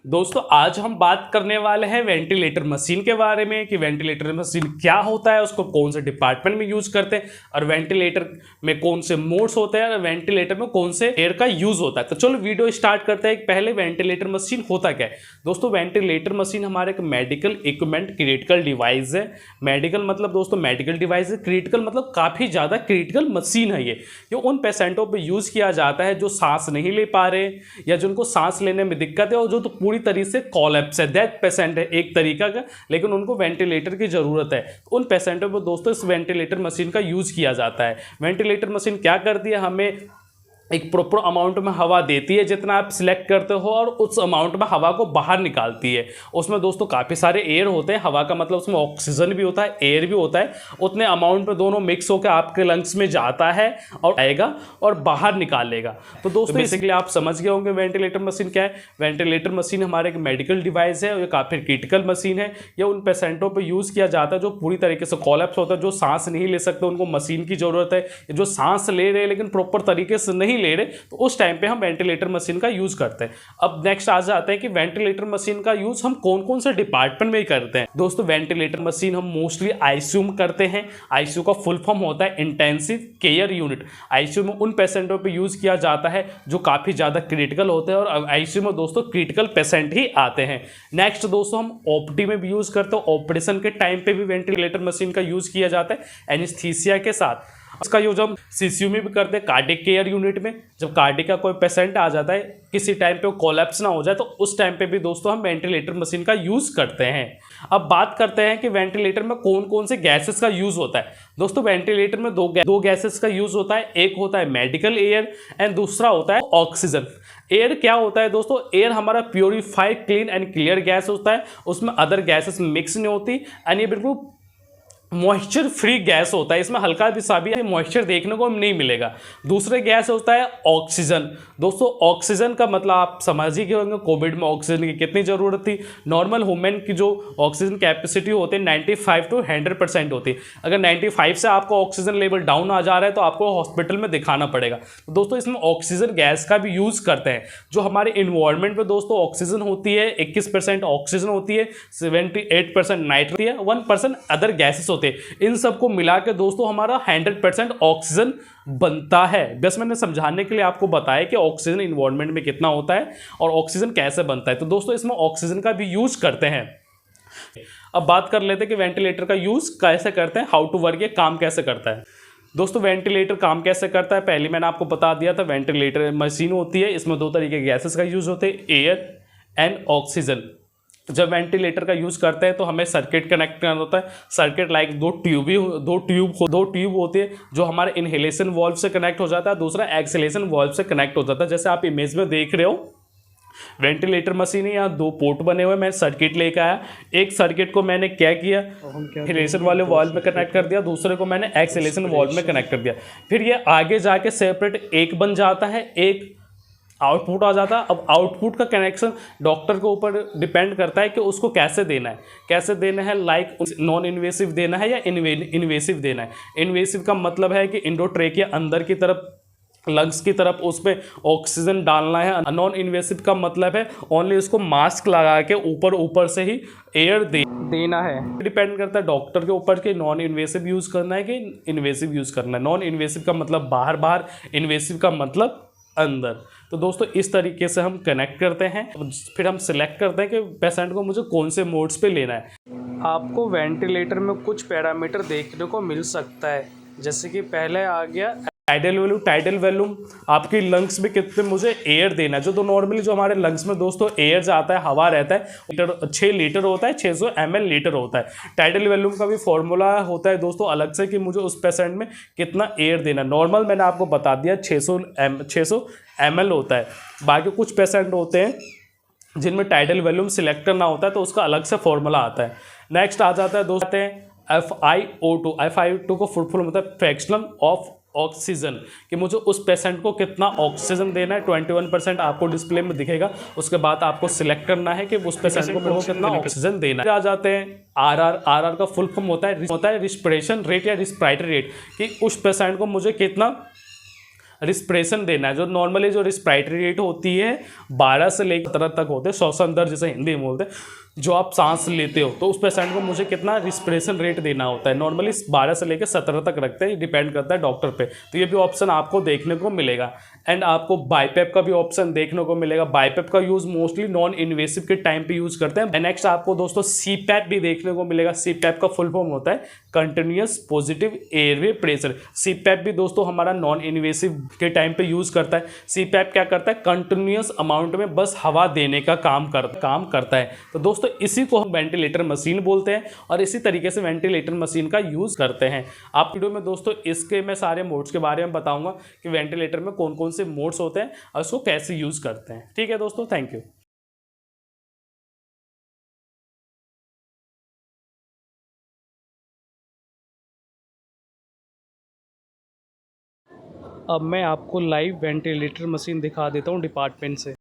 दोस्तों आज हम बात करने वाले हैं वेंटिलेटर मशीन के बारे में कि वेंटिलेटर मशीन क्या होता है, उसको कौन से डिपार्टमेंट में यूज करते हैं और वेंटिलेटर में कौन से मोड्स होते हैं और वेंटिलेटर में कौन से एयर का यूज होता है। तो चलो वीडियो स्टार्ट करते हैं। पहले वेंटिलेटर मशीन होता क्या है। दोस्तों वेंटिलेटर मशीन हमारे एक मेडिकल इक्विपमेंट क्रिटिकल डिवाइस है। मेडिकल मतलब दोस्तों मेडिकल डिवाइस है, क्रिटिकल मतलब काफ़ी ज़्यादा क्रिटिकल मशीन है। ये उन पेशेंटों पर यूज़ किया जाता है जो सांस नहीं ले पा रहे या जिनको सांस लेने में दिक्कत है और जो तो पूरी तरीके से कॉलेप्स है, डेथ पेशेंट है एक तरीका का, लेकिन उनको वेंटिलेटर की ज़रूरत है। उन पेशेंटों पर दोस्तों इस वेंटिलेटर मशीन का यूज़ किया जाता है। वेंटिलेटर मशीन क्या करती है, हमें एक प्रॉपर अमाउंट में हवा देती है जितना आप सिलेक्ट करते हो और उस अमाउंट में हवा को बाहर निकालती है। उसमें दोस्तों काफ़ी सारे एयर होते हैं। हवा का मतलब उसमें ऑक्सीजन भी होता है, एयर भी होता है। उतने अमाउंट में दोनों मिक्स होकर आपके लंग्स में जाता है और आएगा और बाहर निकालेगा। तो दोस्तों बेसिकली आप समझ गए होंगे वेंटिलेटर मशीन क्या है। वेंटिलेटर मशीन हमारे एक मेडिकल डिवाइस है और ये काफ़ी क्रिटिकल मशीन है। ये उन पेशेंटों पर यूज़ किया जाता है जो पूरी तरीके से कॉलेप्स होता है, जो सांस नहीं ले सकते, उनको मशीन की ज़रूरत है। जो सांस ले रहे लेकिन प्रॉपर तरीके से नहीं ले रहे, तो उस टाइम पे हम वेंटिलेटर मशीन का यूज करते हैं। अब नेक्स्ट आ जाते हैं कि वेंटिलेटर मशीन का यूज हम कौन कौन से डिपार्टमेंट में ही करते हैं। दोस्तों वेंटिलेटर मशीन हम मोस्टली आईसीयू में करते हैं। आईसीयू का फुल फॉर्म होता है इंटेंसिव केयर यूनिट। आईसीयू में उन पेशेंटों पे यूज किया जाता है जो काफी ज्यादा क्रिटिकल होते हैं और आईसीयू में दोस्तों क्रिटिकल पेशेंट ही आते हैं। नेक्स्ट दोस्तों हम ओपीडी में भी यूज करते हैं। ऑपरेशन के टाइम पे भी वेंटिलेटर मशीन का यूज किया जाता है एनेस्थीसिया के साथ। इसका यूज हम सीसीयू में भी करते हैं, कार्डिक केयर यूनिट में। जब कार्डिक का कोई पेशेंट आ जाता है, किसी टाइम पे वो कोलैप्स ना हो जाए, तो उस टाइम पे भी दोस्तों हम वेंटिलेटर मशीन का यूज करते हैं। अब बात करते हैं कि वेंटिलेटर में कौन कौन से गैसेस का यूज होता है। दोस्तों वेंटिलेटर में दो गैसेस का यूज होता है। एक होता है मेडिकल एयर एंड दूसरा होता है ऑक्सीजन। एयर क्या होता है दोस्तों, एयर हमारा purified clean and clear gas होता है। उसमें अदर गैसेस मिक्स नहीं होती एंड ये बिल्कुल मॉइस्चर फ्री गैस होता है। इसमें हल्का भी सा भी मॉइस्चर देखने को नहीं मिलेगा। दूसरे गैस होता है ऑक्सीजन। दोस्तों ऑक्सीजन का मतलब आप समझ ही गए होंगे, कोविड में ऑक्सीजन की कितनी ज़रूरत थी। नॉर्मल ह्यूमन की जो ऑक्सीजन कैपेसिटी होती है 95 to 100% होती है। अगर 95 से आपका ऑक्सीजन लेवल डाउन आ जा रहा है तो आपको हॉस्पिटल में दिखाना पड़ेगा। तो दोस्तों इसमें ऑक्सीजन गैस का भी यूज़ करते हैं। जो हमारे इन्वायरमेंट में दोस्तों ऑक्सीजन होती है, 21% ऑक्सीजन होती है, 78% नाइट्रोजन है, 1% अदर गैसेस होते हैं। इन सबको मिला के दोस्तों हमारा 100% ऑक्सीजन बनता है। बस मैंने समझाने के लिए आपको बताया कि ऑक्सीजन इन्वायरमेंट में कितना होता है और ऑक्सीजन कैसे बनता है। तो दोस्तों इसमें ऑक्सीजन का भी यूज करते हैं। अब बात कर लेते हैं कि वेंटिलेटर का यूज कैसे करते हैं, हाउ टू वर्क, ये काम कैसे करता है। दोस्तों वेंटिलेटर काम कैसे करता है, पहले मैंने आपको बता दिया था। वेंटिलेटर मशीन होती है, इसमें दो तरीके के गैसेस का यूज होते हैं, एयर एंड ऑक्सीजन। जब वेंटिलेटर का यूज़ करते हैं तो हमें सर्किट कनेक्ट करना होता है। सर्किट लाइक दो ट्यूब होती है जो हमारे इनहेलेशन वॉल्व से कनेक्ट हो जाता है, दूसरा एक्सहेलेशन वॉल्व से कनेक्ट हो जाता है। जैसे आप इमेज में देख रहे हो वेंटिलेटर मशीन है, यहाँ दो पोर्ट बने हुए, मैं सर्किट लेकर आया। एक सर्किट को मैंने क्या किया, इनहेलेशन वाले वॉल्व में कनेक्ट कर दिया, दूसरे को मैंने एक्सहेलेशन वॉल्व में कनेक्ट कर दिया। फिर ये आगे जाके सेपरेट एक बन जाता है, एक आउटपुट आ जाता है। अब आउटपुट का कनेक्शन डॉक्टर के ऊपर डिपेंड करता है कि उसको कैसे देना है, लाइक नॉन इन्वेसिव देना है या इन्वेसिव देना है। इन्वेसिव का मतलब है कि इंडोट्रेकिया अंदर की तरफ लंग्स की तरफ उस पर ऑक्सीजन डालना है। नॉन इन्वेसिव का मतलब है ओनली उसको मास्क लगा के ऊपर से ही एयर देना है। डिपेंड करता है डॉक्टर के ऊपर कि नॉन इन्वेसिव यूज़ करना है कि इन्वेसिव यूज़ करना है। नॉन इन्वेसिव का मतलब बाहर, इन्वेसिव का मतलब अंदर। तो दोस्तों इस तरीके से हम कनेक्ट करते हैं। फिर हम सिलेक्ट करते हैं कि पेशेंट को मुझे कौन से मोड्स पे लेना है। आपको वेंटिलेटर में कुछ पैरामीटर देखने को मिल सकता है, जैसे कि पहले आ गया टाइडल वॉल्यूम, आपकी लंग्स में कितने मुझे एयर देना है। जो नॉर्मली जो हमारे लंग्स में दोस्तों एयर जाता है, हवा रहता है, 6 लीटर होता है, 600 ml लीटर होता है। टाइडल वॉल्यूम का भी फॉर्मूला होता है दोस्तों अलग से कि मुझे उस पेशेंट में कितना एयर देना। नॉर्मल मैंने आपको बता दिया 600 ml होता है। बाकी कुछ पेशेंट होते हैं जिनमें टाइडल वॉल्यूम सिलेक्ट करना होता है तो उसका अलग से फॉर्मूला आता है। नेक्स्ट आ जाता है दोस्तों FiO2 को फुल होता है फ्रैक्शन ऑफ ऑक्सीजन, कि मुझे उस पेशेंट को कितना ऑक्सीजन देना है। 21% आपको डिस्प्ले में दिखेगा। उसके बाद आपको सिलेक्ट करना है कि उस पेशेंट को कितना ऑक्सीजन देना है। आ जाते हैं आर का फुल फॉर्म होता है रिस्पिरेशन रेट या रिस्पिरेटरी रेट, कि उस पेशेंट को मुझे कितना रिस्पिरेशन देना है। जो नॉर्मली जो रिस्पिरेटरी रेट होती है 12 से लेकर 17 तक होते हैं, श्वसन दर जिसे हिंदी में बोलते हैं। जो आप सांस लेते हो तो उस पेशेंट को मुझे कितना रिस्पिरेशन रेट देना होता है, नॉर्मली 12 से लेकर 17 तक रखते हैं, डिपेंड करता है डॉक्टर पे। तो ये भी ऑप्शन आपको देखने को मिलेगा। एंड आपको बाईपेप का भी ऑप्शन देखने को मिलेगा। बाईपेप का यूज़ मोस्टली नॉन इन्वेसिव के टाइम पे यूज़ करते हैं। नेक्स्ट आपको दोस्तों सीपैप भी देखने को मिलेगा। सीपैप का फुल फॉर्म होता है continuous positive airway pressure. CPAP भी दोस्तों हमारा नॉन इन्वेसिव के टाइम पे यूज़ करता है। सीपैप क्या करता है, कंटिन्यूअस अमाउंट में बस हवा देने का काम करता है। तो दोस्तों इसी को हम वेंटिलेटर मशीन बोलते हैं और इसी तरीके से वेंटिलेटर मशीन का यूज़ करते हैं। आप वीडियो में दोस्तों इसके मैं सारे मोड्स के बारे में बताऊंगा कि वेंटिलेटर में कौन कौन से मोड्स होते हैं और उसको कैसे यूज़ करते हैं। ठीक है दोस्तों, थैंक यू। अब मैं आपको लाइव वेंटिलेटर मशीन दिखा देता हूँ डिपार्टमेंट से।